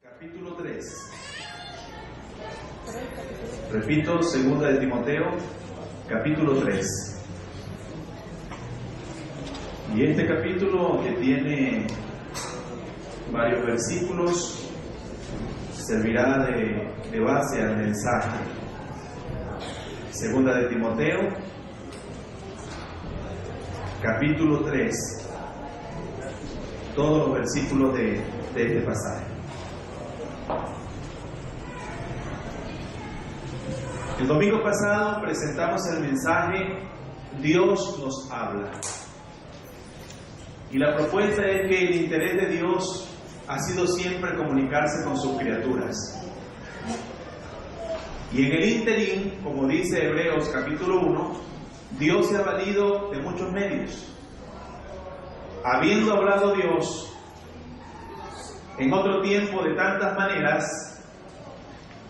Capítulo 3. Repito, segunda de Timoteo, capítulo 3. Y este capítulo, que tiene varios versículos, servirá de base al mensaje. Segunda de Timoteo, capítulo 3. Todos los versículos de este pasaje. El domingo pasado presentamos el mensaje Dios nos habla. Y la propuesta es que el interés de Dios ha sido siempre comunicarse con sus criaturas. Y en el ínterin, como dice Hebreos capítulo 1, Dios se ha valido de muchos medios. Habiendo hablado Dios en otro tiempo de tantas maneras,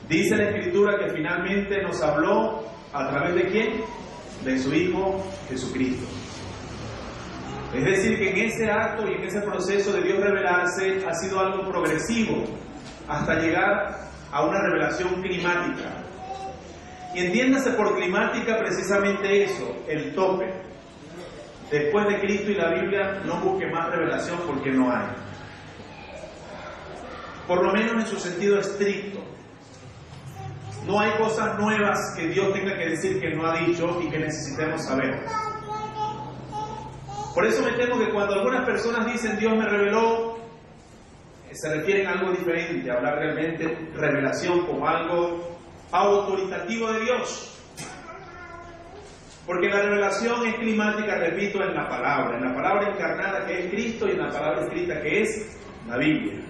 dice la Escritura que finalmente nos habló a través de ¿quién? De su Hijo Jesucristo. Es decir, que en ese acto y en ese proceso de Dios revelarse ha sido algo progresivo hasta llegar a una revelación climática. Y entiéndase por climática precisamente eso, el tope. Después de Cristo y la Biblia no busque más revelación porque no hay. Por lo menos en su sentido estricto. No hay cosas nuevas que Dios tenga que decir que no ha dicho y que necesitemos saber. Por eso me temo que cuando algunas personas dicen Dios me reveló, se refieren a algo diferente, a hablar realmente revelación como algo autoritativo de Dios. Porque la revelación es climática, repito, en la palabra encarnada que es Cristo y en la palabra escrita que es la Biblia.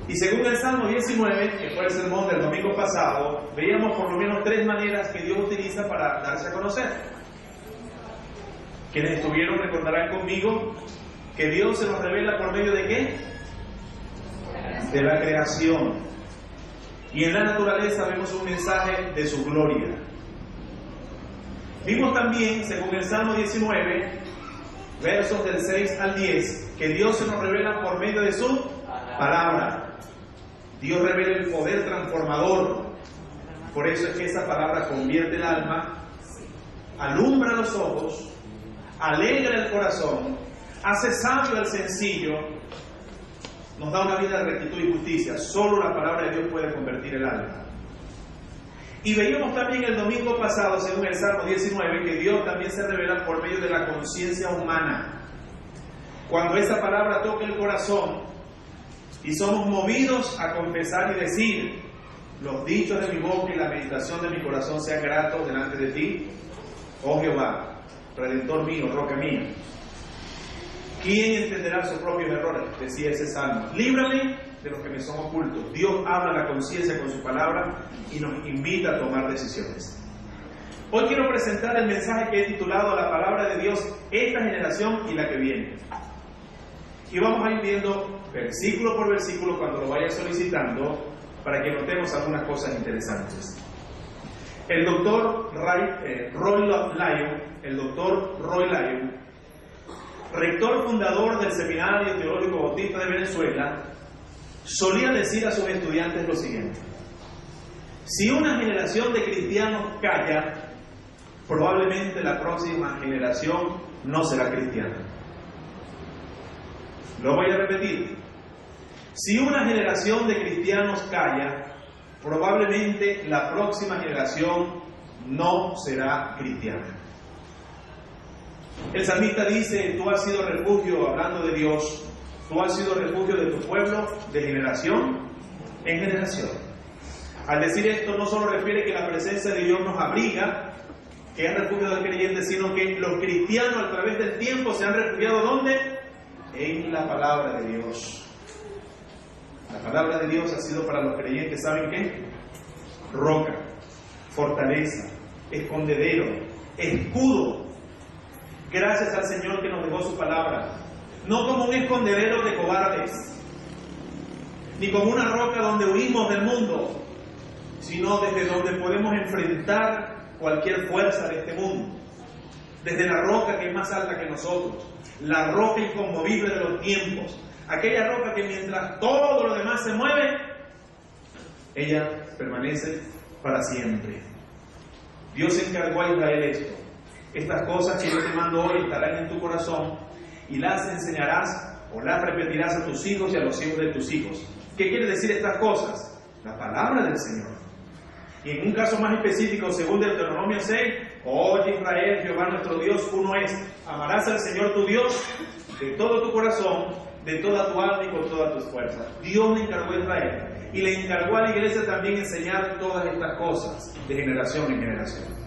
Y según el Salmo 19, que fue el sermón del domingo pasado, veíamos por lo menos 3 maneras que Dios utiliza para darse a conocer. Quienes estuvieron recordarán conmigo que Dios se nos revela por medio de ¿qué? De la creación. Y en la naturaleza vemos un mensaje de su gloria. Vimos también, según el Salmo 19, versos del 6 al 10, que Dios se nos revela por medio de su palabra. Dios revela el poder transformador. Por eso es que esa palabra convierte el alma, alumbra los ojos, alegra el corazón, hace sabio al sencillo, nos da una vida de rectitud y justicia. Solo la palabra de Dios puede convertir el alma. Y veíamos también el domingo pasado, según el Salmo 19, que Dios también se revela por medio de la conciencia humana. Cuando esa palabra toca el corazón y somos movidos a confesar y decir: los dichos de mi boca y la meditación de mi corazón sean gratos delante de ti, oh Jehová, Redentor mío, roca mía. ¿Quién entenderá sus propios errores? Decía ese salmo. Líbrame de los que me son ocultos. Dios habla a la conciencia con su palabra y nos invita a tomar decisiones. Hoy quiero presentar el mensaje que he titulado La palabra de Dios, esta generación y la que viene. Y vamos a ir viendo versículo por versículo cuando lo vaya solicitando, para que notemos algunas cosas interesantes. El doctor Roy Lyon, rector fundador del Seminario Teológico Bautista de Venezuela, solía decir a sus estudiantes lo siguiente: si una generación de cristianos calla, probablemente la próxima generación no será cristiana. Lo voy a repetir. Si una generación de cristianos calla, probablemente la próxima generación no será cristiana. El salmista dice: tú has sido refugio, hablando de Dios, tú has sido refugio de tu pueblo de generación en generación. Al decir esto, no solo refiere que la presencia de Dios nos abriga, que es refugio del creyente, sino que los cristianos a través del tiempo se han refugiado ¿dónde? En la palabra de Dios. La palabra de Dios ha sido para los creyentes, ¿saben qué? Roca, fortaleza, escondedero, escudo. Gracias al Señor que nos dejó su palabra. No como un escondedero de cobardes, ni como una roca donde huimos del mundo, sino desde donde podemos enfrentar cualquier fuerza de este mundo. Desde la roca que es más alta que nosotros, la roca inconmovible de los tiempos, aquella roca que mientras todo lo demás se mueve, ella permanece para siempre. Dios encargó a Israel esto. Estas cosas que yo te mando hoy estarán en tu corazón y las enseñarás o las repetirás a tus hijos y a los hijos de tus hijos. ¿Qué quiere decir estas cosas? La palabra del Señor. Y en un caso más específico, según Deuteronomio 6, oye Israel, Jehová nuestro Dios, uno es. Amarás al Señor tu Dios de todo tu corazón, de toda tu alma y con todas tus fuerzas. Dios le encargó a Israel y le encargó a la iglesia también enseñar todas estas cosas de generación en generación.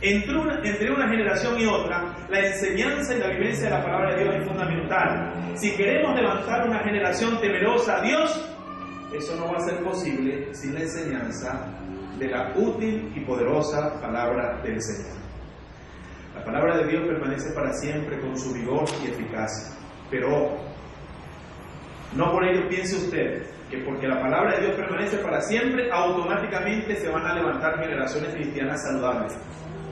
Entre una generación y otra, la enseñanza y la vivencia de la palabra de Dios es fundamental. Si queremos levantar una generación temerosa a Dios, eso no va a ser posible sin la enseñanza de la útil y poderosa palabra del Señor. La palabra de Dios permanece para siempre con su vigor y eficacia. Pero no por ello piense usted que porque la palabra de Dios permanece para siempre, automáticamente se van a levantar generaciones cristianas saludables.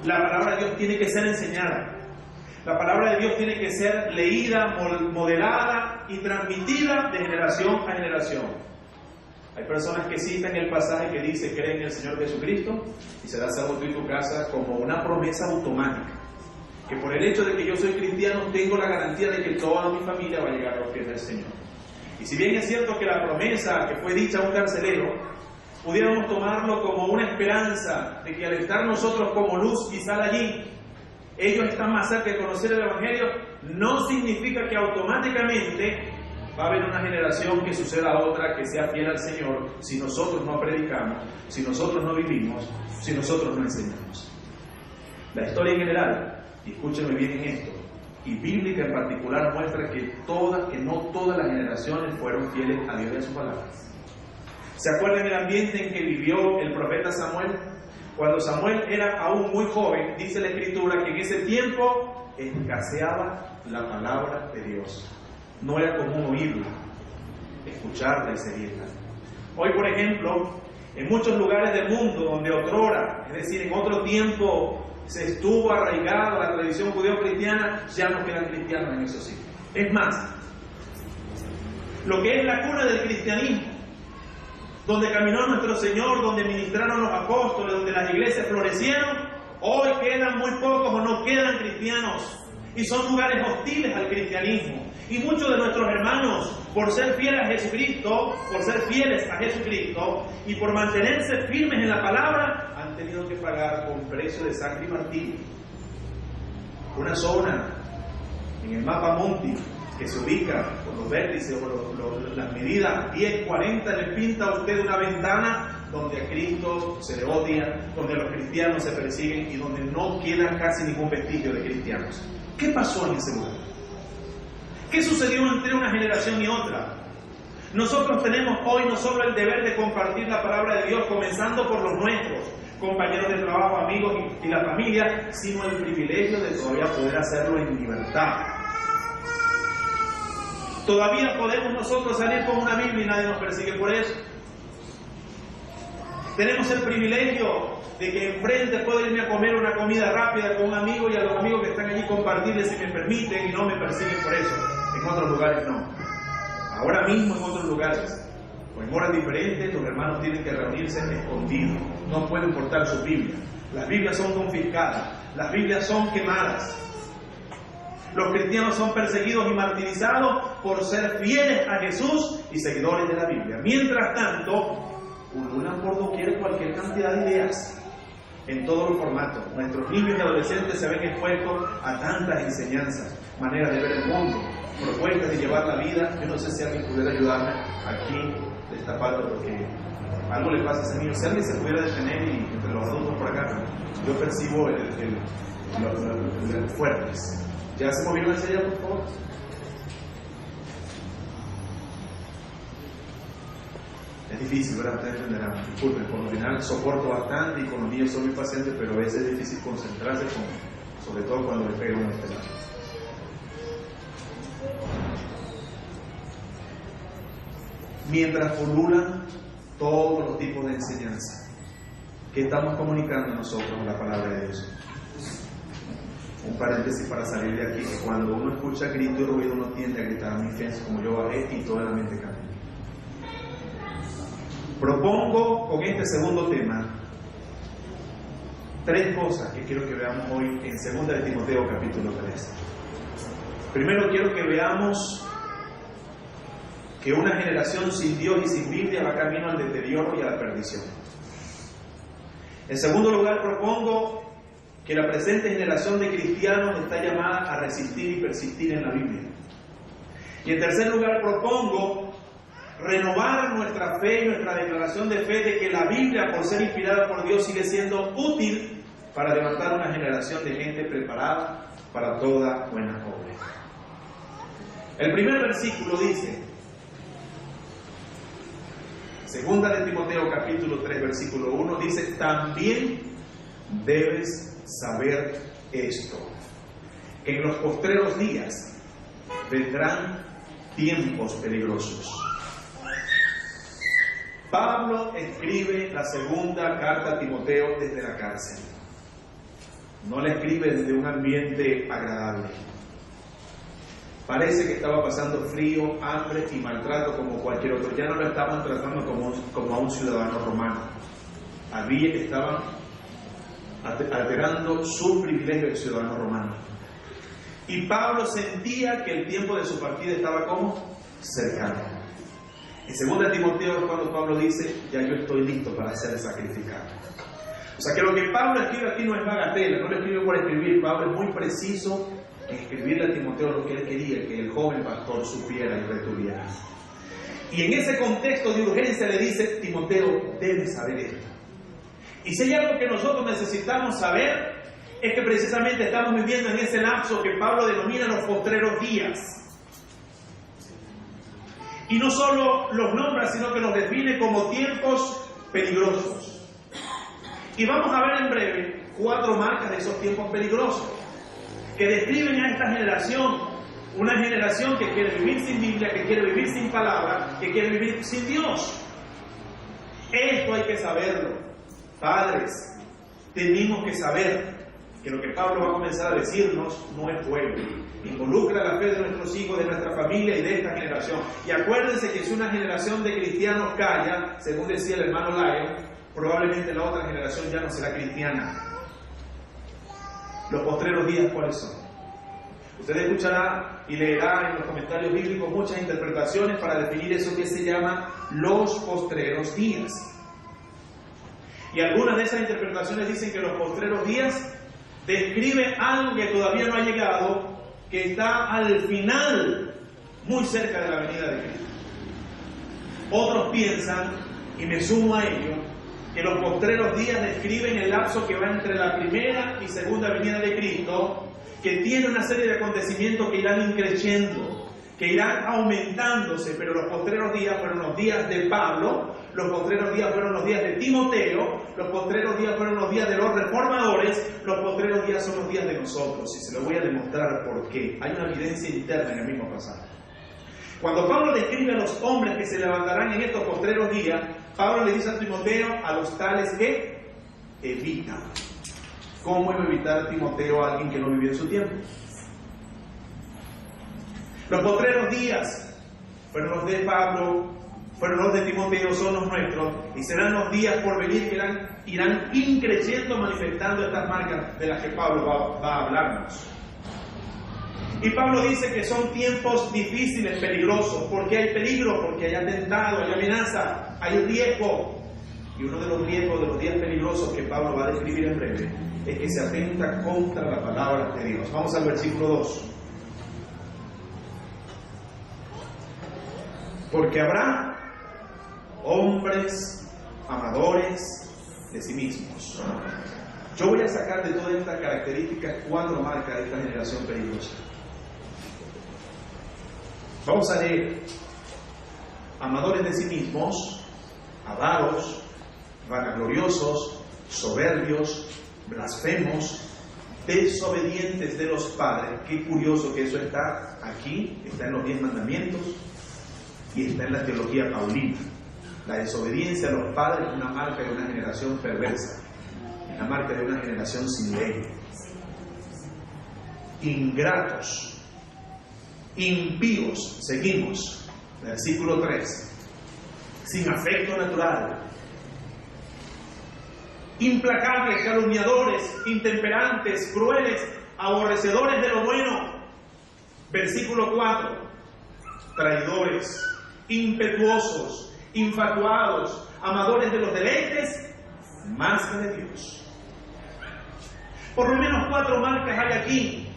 La palabra de Dios tiene que ser enseñada. La palabra de Dios tiene que ser leída, modelada y transmitida de generación a generación. Hay personas que citan el pasaje que dice, cree en el Señor Jesucristo y serás salvo tú y tu casa, como una promesa automática. Que por el hecho de que yo soy cristiano, tengo la garantía de que toda mi familia va a llegar a los pies del Señor. Y si bien es cierto que la promesa que fue dicha a un carcelero, pudiéramos tomarlo como una esperanza de que al estar nosotros como luz y sal allí, ellos están más cerca de conocer el Evangelio, no significa que automáticamente va a haber una generación que suceda a otra que sea fiel al Señor si nosotros no predicamos, si nosotros no vivimos, si nosotros no enseñamos. La historia en general, y escúchenme bien en esto, y bíblica en particular, muestra que no todas las generaciones fueron fieles a Dios y a su palabra. ¿Se acuerdan del ambiente en que vivió el profeta Samuel? Cuando Samuel era aún muy joven, dice la Escritura que en ese tiempo escaseaba la palabra de Dios. No era común oírla, escucharla y seguirla. Hoy, por ejemplo, en muchos lugares del mundo donde otrora, es decir, en otro tiempo, se estuvo arraigada la tradición judeo-cristiana, ya no quedan cristianos en esos sitios. Es más, lo que es la cuna del cristianismo, donde caminó nuestro Señor, donde ministraron los apóstoles, donde las iglesias florecieron, hoy quedan muy pocos o no quedan cristianos. Y son lugares hostiles al cristianismo. Y muchos de nuestros hermanos, por ser fieles a Jesucristo, y por mantenerse firmes en la palabra, han tenido que pagar con precio de sangre y martirio. Una zona en el mapa mundi que se ubica por los vértices o las medidas 10, 40, le pinta a usted una ventana donde a Cristo se le odia, donde los cristianos se persiguen y donde no queda casi ningún vestigio de cristianos. ¿Qué pasó en ese lugar? ¿Qué sucedió entre una generación y otra? Nosotros tenemos hoy no solo el deber de compartir la palabra de Dios, comenzando por los nuestros, compañeros de trabajo, amigos y la familia, sino el privilegio de todavía poder hacerlo en libertad. Todavía podemos nosotros salir con una Biblia y nadie nos persigue por eso. Tenemos el privilegio de que enfrente puedo irme a comer una comida rápida con un amigo y a los amigos que están allí compartirles si me permiten y no me persiguen por eso. En otros lugares no. Ahora mismo en otros lugares, o en horas diferentes, los hermanos tienen que reunirse escondidos. No pueden portar su Biblia. Las Biblias son confiscadas. Las Biblias son quemadas. Los cristianos son perseguidos y martirizados por ser fieles a Jesús y seguidores de la Biblia. Mientras tanto, pululan por doquier cualquier cantidad de ideas, en todos los formatos. Nuestros niños y adolescentes se ven expuestos a tantas enseñanzas, maneras de ver el mundo, propuestas de llevar la vida. Yo no sé si alguien pudiera ayudarme aquí destapando, porque algo le pasa a ese niño. Si alguien se pudiera detener y entre los adultos por acá, yo percibo los fuertes. ¿Ya se movieron hacia allá, por favor? Es difícil, ¿verdad? Ustedes entenderán. Disculpen, por lo general soporto bastante y con los niños soy muy paciente, pero a veces es difícil concentrarse, sobre todo cuando le pega uno este lado. Mientras pululan todos los tipos de enseñanza, ¿qué estamos comunicando nosotros en la palabra de Dios? Un paréntesis para salir de aquí, que cuando uno escucha grito y ruido, uno tiende a gritar a mi fianza, como yo bajé, y toda la mente cambia. Propongo con este segundo tema 3 cosas que quiero que veamos hoy en 2 de Timoteo capítulo 3. Primero quiero que veamos que una generación sin Dios y sin Biblia va camino al deterioro y a la perdición. En segundo lugar, propongo que la presente generación de cristianos está llamada a resistir y persistir en la Biblia. Y en tercer lugar, propongo renovar nuestra fe y nuestra declaración de fe de que la Biblia, por ser inspirada por Dios, sigue siendo útil para levantar una generación de gente preparada para toda buena obra. El primer versículo dice, 2 de Timoteo capítulo 3 versículo 1, dice: también debes saber esto, que en los postreros días vendrán tiempos peligrosos. Pablo escribe la segunda carta a Timoteo desde la cárcel. No la escribe desde un ambiente agradable. Parece que estaba pasando frío, hambre y maltrato como cualquier otro. Ya no lo estaban tratando como a un ciudadano romano. Estaban alterando su privilegio de ciudadano romano. Y Pablo sentía que el tiempo de su partida estaba como cercano. En 2 Timoteo es cuando Pablo dice: ya yo estoy listo para ser sacrificado. O sea que lo que Pablo escribe aquí no es bagatela, no lo escribe por escribir. Pablo es muy preciso en escribirle a Timoteo lo que él quería que el joven pastor supiera y retuviera. Y en ese contexto de urgencia le dice: Timoteo, debes saber esto. Y si hay algo que nosotros necesitamos saber, es que precisamente estamos viviendo en ese lapso que Pablo denomina los postreros días. Y no solo los nombra, sino que los define como tiempos peligrosos. Y vamos a ver en breve 4 marcas de esos tiempos peligrosos que describen a esta generación, una generación que quiere vivir sin Biblia, que quiere vivir sin palabra, que quiere vivir sin Dios. Esto hay que saberlo. Padres, tenemos que saber que lo que Pablo va a comenzar a decirnos no es juego. Involucra la fe de nuestros hijos, de nuestra familia y de esta generación. Y acuérdense que si una generación de cristianos calla, según decía el hermano Lyon, probablemente la otra generación ya no será cristiana. Los postreros días, ¿cuáles son? Usted escuchará y leerá en los comentarios bíblicos muchas interpretaciones para definir eso que se llama los postreros días. Y algunas de esas interpretaciones dicen que los postreros días describe algo que todavía no ha llegado, que está al final, muy cerca de la venida de Cristo. Otros piensan, y me sumo a ello, que los postreros días describen el lapso que va entre la primera y segunda venida de Cristo, que tiene una serie de acontecimientos que irán increciendo, que irán aumentándose, pero los postreros días fueron los días de Pablo, los postreros días fueron los días de Timoteo, los postreros días fueron los días de los reformadores, los postreros días son los días de nosotros, y se lo voy a demostrar por qué. Hay una evidencia interna en el mismo pasaje. Cuando Pablo describe a los hombres que se levantarán en estos postreros días, Pablo le dice a Timoteo, a los tales que evitan. ¿Cómo iba a evitar Timoteo a alguien que no vivía en su tiempo? Los postreros días fueron los de Pablo, fueron los de Timoteo, son los nuestros, y serán los días por venir que irán increciendo, manifestando estas marcas de las que Pablo va a hablarnos. Y Pablo dice que son tiempos difíciles, peligrosos. ¿Por qué hay peligro? Porque hay atentado, hay amenaza, hay riesgo. Y uno de los riesgos de los días peligrosos que Pablo va a describir en breve es que se atenta contra la palabra de Dios. Vamos al versículo 2. Porque habrá hombres amadores de sí mismos. Yo voy a sacar de todas estas características 4 marcas de esta generación peligrosa. Vamos a leer: amadores de sí mismos, avaros, vanagloriosos, soberbios, blasfemos, desobedientes de los padres. Qué curioso que eso está aquí, está en los 10 mandamientos y está en la teología paulina. La desobediencia a los padres es una marca de una generación perversa, es la marca de una generación sin ley. ingratos, impíos, seguimos, versículo 3, sin afecto natural, implacables, calumniadores, intemperantes, crueles, aborrecedores de lo bueno. Versículo 4, traidores, impetuosos, infatuados, amadores de los deleites más que de Dios. Por lo menos 4 marcas hay aquí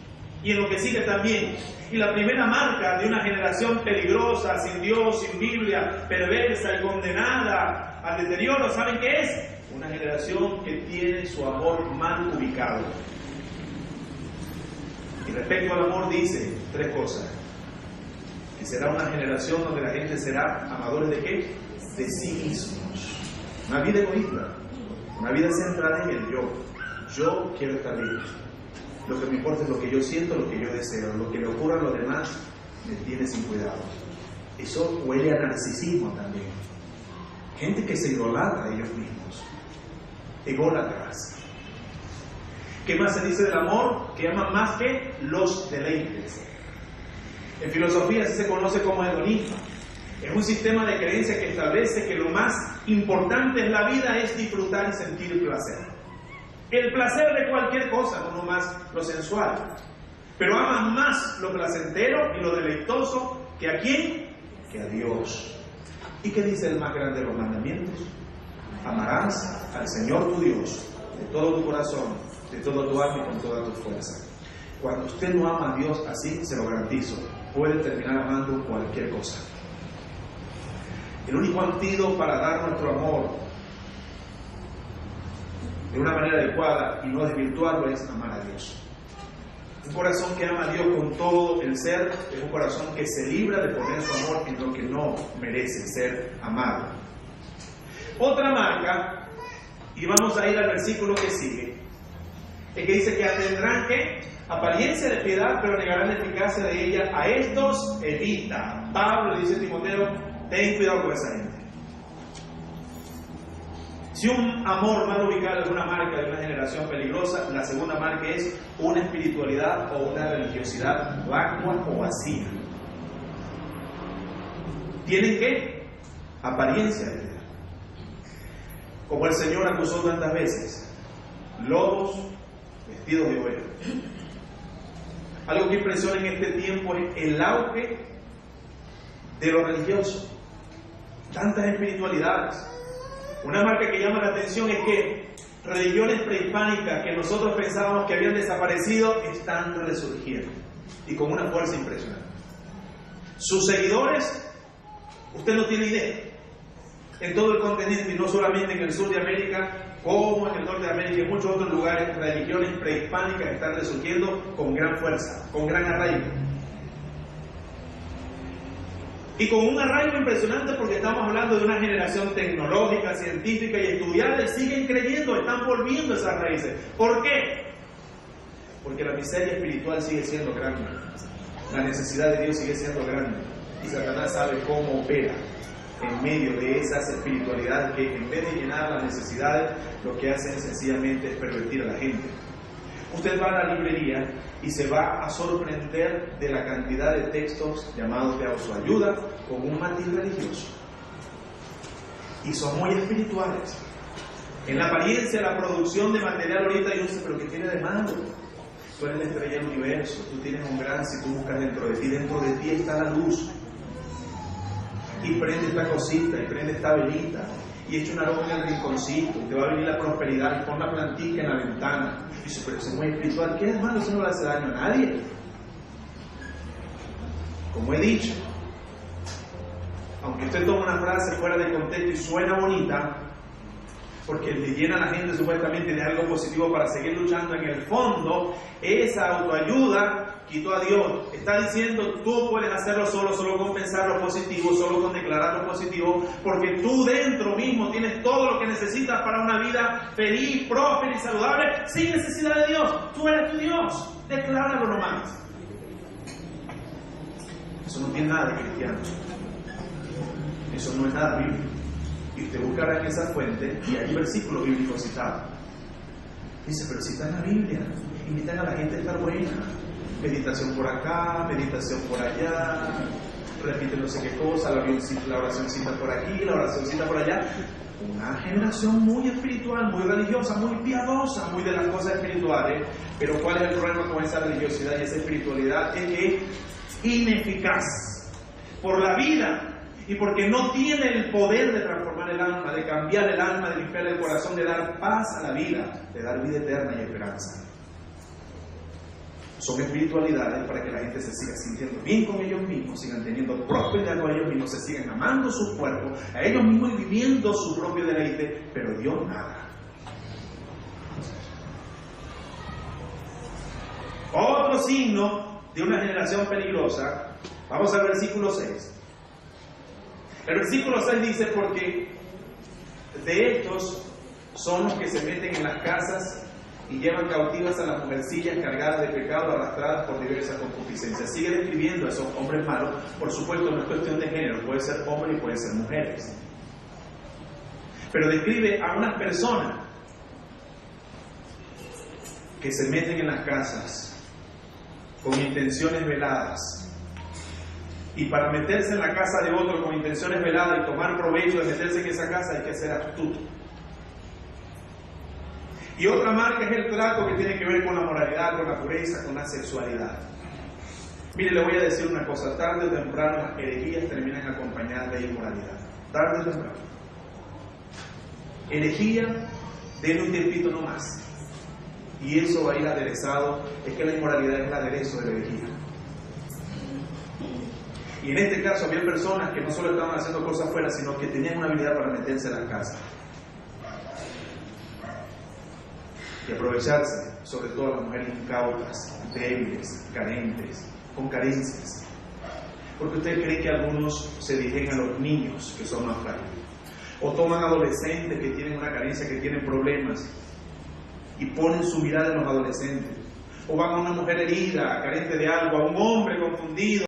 y en lo que sigue también. Y la primera marca de una generación peligrosa, sin Dios, sin Biblia, perversa y condenada al deterioro, ¿saben qué es? Una generación que tiene su amor mal ubicado. Y respecto al amor dice 3 cosas. Que será una generación donde la gente será amadores de ¿qué? De sí mismos. Una vida egoísta, una vida centrada en el yo. Yo quiero estar bien. Lo que me importa es lo que yo siento, lo que yo deseo. Lo que le ocurra a los demás me tiene sin cuidado. Eso huele a narcisismo también. Gente que se idolatra a ellos mismos. Ególatras. ¿Qué más se dice del amor? Que aman más que los deleites. En filosofía se conoce como hedonismo. Es un sistema de creencias que establece que lo más importante en la vida es disfrutar y sentir el placer. El placer de cualquier cosa, no nomás lo sensual. Pero aman más lo placentero y lo deleitoso que ¿a quién? Que a Dios. ¿Y qué dice el más grande de los mandamientos? Amarás al Señor tu Dios de todo tu corazón, de todo tu alma y con toda tu fuerza. Cuando usted no ama a Dios así, se lo garantizo, puede terminar amando cualquier cosa. El único antídoto para dar nuestro amor de una manera adecuada y no desvirtuarlo es amar a Dios. Un corazón que ama a Dios con todo el ser es un corazón que se libra de poner su amor en lo que no merece ser amado. Otra marca, y vamos a ir al versículo que sigue, es que dice que tendrán que apariencia de piedad, pero negarán la eficacia de ella. A estos evita. Pablo le dice a Timoteo, ten cuidado con esa gente. Si un amor mal ubicado es una marca de una generación peligrosa, la segunda marca es una espiritualidad o una religiosidad vacua o vacía. ¿Tienen qué? Apariencia de piedad. Como el Señor acusó tantas veces, lobos vestidos de oveja. Algo que impresiona en este tiempo es el auge de lo religioso. Tantas espiritualidades. Una marca que llama la atención es que religiones prehispánicas que nosotros pensábamos que habían desaparecido están resurgiendo y con una fuerza impresionante. Sus seguidores, usted no tiene idea, en todo el continente y no solamente en el sur de América, como en el norte de América y en muchos otros lugares, religiones prehispánicas están resurgiendo con gran fuerza, con gran arraigo. Y con un arraigo impresionante porque estamos hablando de una generación tecnológica, científica y estudiada y siguen creyendo, están volviendo esas raíces. ¿Por qué? Porque la miseria espiritual sigue siendo grande. La necesidad de Dios sigue siendo grande. Y Satanás sabe cómo opera en medio de esas espiritualidades que en vez de llenar las necesidades, lo que hacen sencillamente es pervertir a la gente. Usted va a la librería y se va a sorprender de la cantidad de textos llamados de autoayuda con un matiz religioso. Y son muy espirituales. En la apariencia, la producción de material ahorita, yo sé, pero ¿qué tiene de malo? Tú eres la estrella del universo, tú tienes un gran, si tú buscas dentro de ti está la luz. Y prende esta cosita, y prende esta velita, y echa una aroma en el rinconcito, y te va a venir la prosperidad, y pon la plantita en la ventana. Y dice, pero eso es muy espiritual. ¿Qué es malo? Eso no le hace daño a nadie. Como he dicho, aunque usted toma una frase fuera de contexto y suena bonita, porque le llena a la gente supuestamente de algo positivo para seguir luchando, en el fondo, esa autoayuda quitó a Dios. Está diciendo, tú puedes hacerlo solo con pensar lo positivo, solo con declarar lo positivo, porque tú dentro mismo tienes todo lo que necesitas para una vida feliz, próspera y saludable, sin necesidad de Dios. Tú eres tu Dios. Decláralo nomás. Eso no tiene nada de cristiano. Eso no es nada bíblico. Y usted buscará en esa fuente y hay versículos bíblicos citados. Dice, pero si está en la Biblia, invitan a la gente a estar buena. meditación por acá, meditación por allá, repite no sé qué cosa, la oracióncita por aquí, la oracióncita por allá. Una generación muy espiritual, muy religiosa, muy piadosa, muy de las cosas espirituales. Pero ¿cuál es el problema con esa religiosidad y esa espiritualidad? Es que es ineficaz por la vida y porque no tiene el poder de transformar el alma, de cambiar el alma, de limpiar el corazón, de dar paz a la vida, de dar vida eterna y esperanza. Son espiritualidades para que la gente se siga sintiendo bien con ellos mismos, sigan teniendo prosperidad con ellos mismos, se sigan amando sus cuerpos, a ellos mismos y viviendo su propio deleite, pero Dios nada. Otro signo de una generación peligrosa, vamos al versículo 6. El versículo 6 dice: porque de estos son los que se meten en las casas y llevan cautivas a las mujercillas cargadas de pecado, arrastradas por diversas concupiscencias. Sigue describiendo a esos hombres malos. Por supuesto, no es cuestión de género, puede ser hombre y puede ser mujeres. Pero describe a unas personas que se meten en las casas con intenciones veladas. Y para meterse en la casa de otro con intenciones veladas y tomar provecho de meterse en esa casa hay que ser astuto. Y otra marca es el trato que tiene que ver con la moralidad, con la pureza, con la sexualidad. Mire, le voy a decir una cosa: tarde o temprano las herejías terminan acompañadas de inmoralidad. Tarde o temprano. Herejía, denle un tiempito nomás. Y eso va a ir aderezado. Es que la inmoralidad es el aderezo de la herejía. Y en este caso había personas que no solo estaban haciendo cosas afuera, sino que tenían una habilidad para meterse en las casas. Y aprovecharse, sobre todo las mujeres incautas, débiles, carentes, con carencias. Porque usted cree que algunos se dirigen a los niños que son más frágiles, o toman adolescentes que tienen una carencia, que tienen problemas, y ponen su mirada en los adolescentes, o van a una mujer herida, carente de algo, a un hombre confundido,